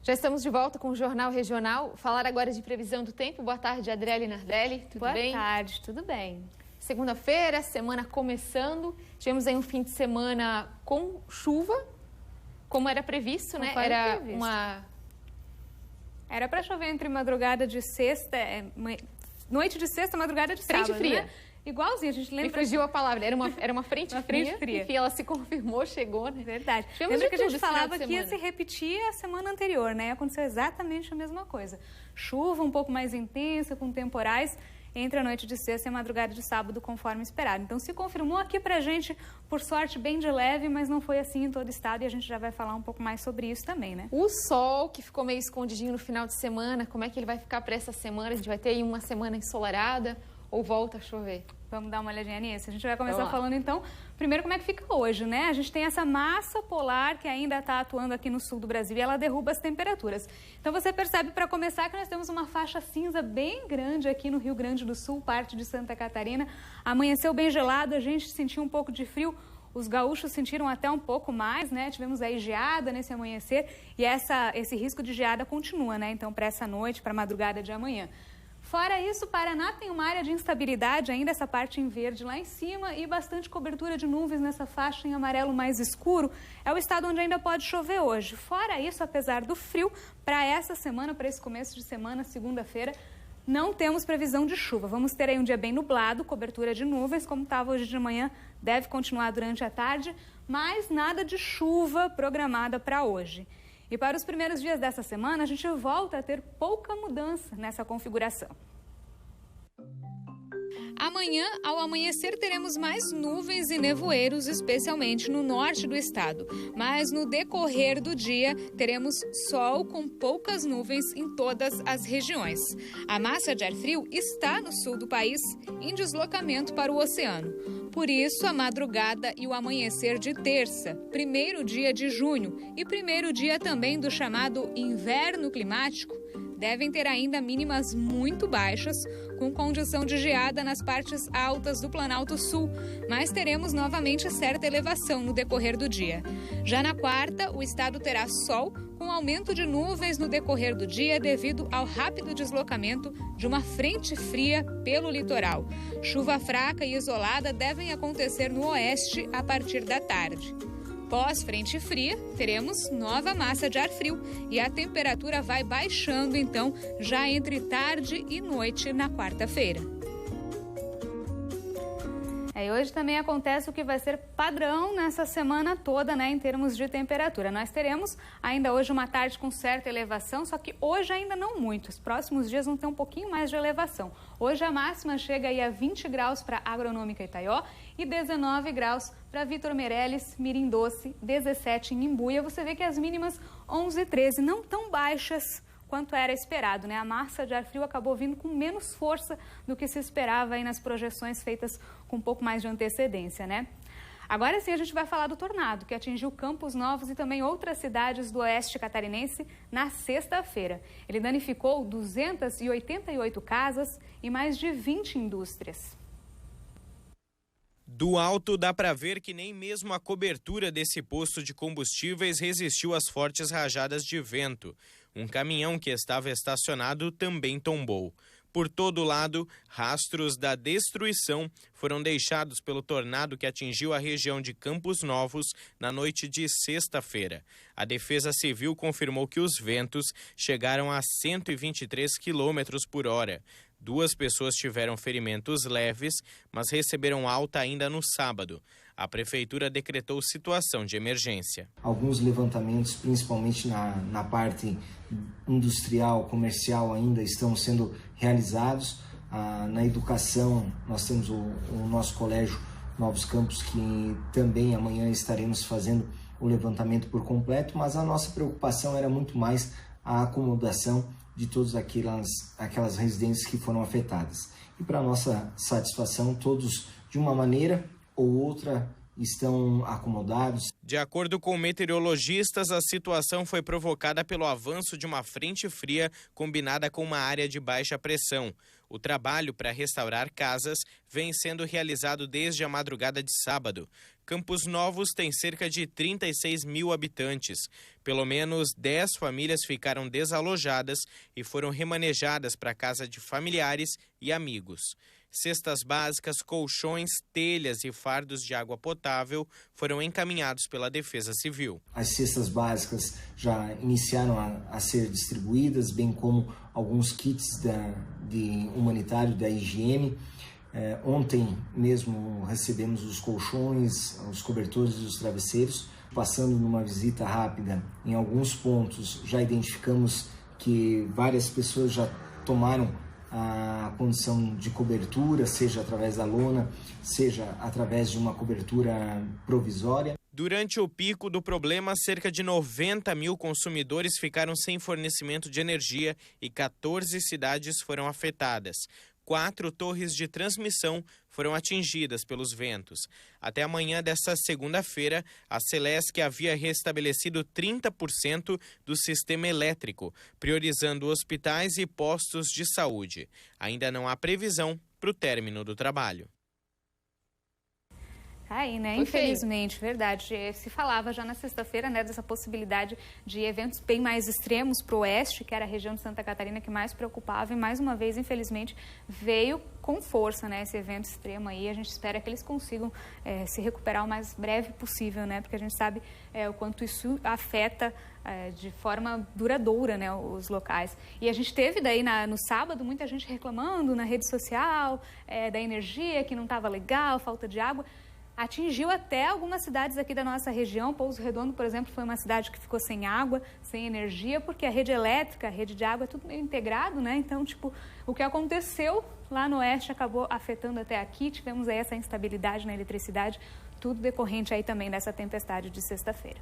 Já estamos de volta com o Jornal Regional. Falar agora de previsão do tempo. Boa tarde, Adriele Nardelli. Tudo bem? Boa tarde, tudo bem. Segunda-feira, semana começando. Tivemos aí um fim de semana com chuva, como era previsto, né? Era para chover entre madrugada de sexta, noite de sexta, madrugada de sábado, frente fria. Né? Igualzinho, a gente lembra... Me fugiu a palavra, era uma frente fria. Enfim, ela se confirmou, chegou, né? Verdade. Lembra que a gente falava que ia se repetir a semana anterior, né? Aconteceu exatamente a mesma coisa. Chuva um pouco mais intensa, com temporais, entre a noite de sexta e a madrugada de sábado, conforme esperado. Então, se confirmou aqui pra gente, por sorte, bem de leve, mas não foi assim em todo o estado e a gente já vai falar um pouco mais sobre isso também, né? O sol, que ficou meio escondidinho no final de semana, como é que ele vai ficar para essa semana? A gente vai ter aí uma semana ensolarada ou volta a chover? Vamos dar uma olhadinha nisso. A gente vai começar falando, então, primeiro como é que fica hoje, né? A gente tem essa massa polar que ainda está atuando aqui no sul do Brasil e ela derruba as temperaturas. Então, você percebe, para começar, que nós temos uma faixa cinza bem grande aqui no Rio Grande do Sul, parte de Santa Catarina. Amanheceu bem gelado, a gente sentiu um pouco de frio. Os gaúchos sentiram até um pouco mais, né? Tivemos aí geada nesse amanhecer e esse risco de geada continua, né? Então, para essa noite, para a madrugada de amanhã. Fora isso, Paraná tem uma área de instabilidade, ainda essa parte em verde lá em cima e bastante cobertura de nuvens nessa faixa em amarelo mais escuro. É o estado onde ainda pode chover hoje. Fora isso, apesar do frio, para essa semana, para esse começo de semana, segunda-feira, não temos previsão de chuva. Vamos ter aí um dia bem nublado, cobertura de nuvens, como estava hoje de manhã, deve continuar durante a tarde, mas nada de chuva programada para hoje. E para os primeiros dias dessa semana, a gente volta a ter pouca mudança nessa configuração. Amanhã, ao amanhecer, teremos mais nuvens e nevoeiros, especialmente no norte do estado. Mas no decorrer do dia, teremos sol com poucas nuvens em todas as regiões. A massa de ar frio está no sul do país, em deslocamento para o oceano. Por isso, a madrugada e o amanhecer de terça, primeiro dia de junho e primeiro dia também do chamado inverno climático, devem ter ainda mínimas muito baixas, com condição de geada nas partes altas do Planalto Sul, mas teremos novamente certa elevação no decorrer do dia. Já na quarta, o estado terá sol, com aumento de nuvens no decorrer do dia devido ao rápido deslocamento de uma frente fria pelo litoral. Chuva fraca e isolada devem acontecer no oeste a partir da tarde. Pós-frente fria, teremos nova massa de ar frio e a temperatura vai baixando, então, já entre tarde e noite na quarta-feira. E hoje também acontece o que vai ser padrão nessa semana toda, né, em termos de temperatura. Nós teremos ainda hoje uma tarde com certa elevação, só que hoje ainda não muito. Os próximos dias vão ter um pouquinho mais de elevação. Hoje a máxima chega aí a 20 graus para Agronômica Itaió e 19 graus para Vitor Meireles, Mirim Doce, 17 em Imbuia. Você vê que as mínimas 11 e 13 não tão baixas quanto era esperado, né? A massa de ar frio acabou vindo com menos força do que se esperava aí nas projeções feitas com um pouco mais de antecedência, né? Agora sim a gente vai falar do tornado, que atingiu Campos Novos e também outras cidades do oeste catarinense na sexta-feira. Ele danificou 288 casas e mais de 20 indústrias. Do alto dá para ver que nem mesmo a cobertura desse posto de combustíveis resistiu às fortes rajadas de vento. Um caminhão que estava estacionado também tombou. Por todo lado, rastros da destruição foram deixados pelo tornado que atingiu a região de Campos Novos na noite de sexta-feira. A Defesa Civil confirmou que os ventos chegaram a 123 km por hora. 2 pessoas tiveram ferimentos leves, mas receberam alta ainda no sábado. A Prefeitura decretou situação de emergência. Alguns levantamentos, principalmente na parte industrial, comercial, ainda estão sendo realizados. Na educação, nós temos o nosso colégio Novos Campos, que também amanhã estaremos fazendo o levantamento por completo, mas a nossa preocupação era muito mais a acomodação de todas aquelas residências que foram afetadas. E para nossa satisfação, todos, de uma maneira ou outra, estão acomodados. De acordo com meteorologistas, a situação foi provocada pelo avanço de uma frente fria combinada com uma área de baixa pressão. O trabalho para restaurar casas vem sendo realizado desde a madrugada de sábado. Campos Novos tem cerca de 36 mil habitantes. Pelo menos 10 famílias ficaram desalojadas e foram remanejadas para a casa de familiares e amigos. Cestas básicas, colchões, telhas e fardos de água potável foram encaminhados pela Defesa Civil. As cestas básicas já iniciaram a ser distribuídas, bem como alguns kits de humanitário da IGM. Ontem mesmo recebemos os colchões, os cobertores e os travesseiros. Passando numa visita rápida em alguns pontos, já identificamos que várias pessoas já tomaram a condição de cobertura, seja através da lona, seja através de uma cobertura provisória. Durante o pico do problema, cerca de 90 mil consumidores ficaram sem fornecimento de energia e 14 cidades foram afetadas. 4 torres de transmissão foram atingidas pelos ventos. Até amanhã desta segunda-feira, a Celesc havia restabelecido 30% do sistema elétrico, priorizando hospitais e postos de saúde. Ainda não há previsão para o término do trabalho. Aí, né? Foi Infelizmente, verdade. Se falava já na sexta-feira, né, dessa possibilidade de eventos bem mais extremos para o oeste, que era a região de Santa Catarina que mais preocupava, e mais uma vez, infelizmente, veio com força, né, esse evento extremo aí. A gente espera que eles consigam se recuperar o mais breve possível, né, porque a gente sabe o quanto isso afeta de forma duradoura, né, os locais. E a gente teve daí no sábado muita gente reclamando na rede social da energia, que não estava legal, falta de água. Atingiu até algumas cidades aqui da nossa região. Pouso Redondo, por exemplo, foi uma cidade que ficou sem água, sem energia, porque a rede elétrica, a rede de água é tudo meio integrado, né? Então, o que aconteceu lá no oeste acabou afetando até aqui. Tivemos aí essa instabilidade na eletricidade, tudo decorrente aí também dessa tempestade de sexta-feira.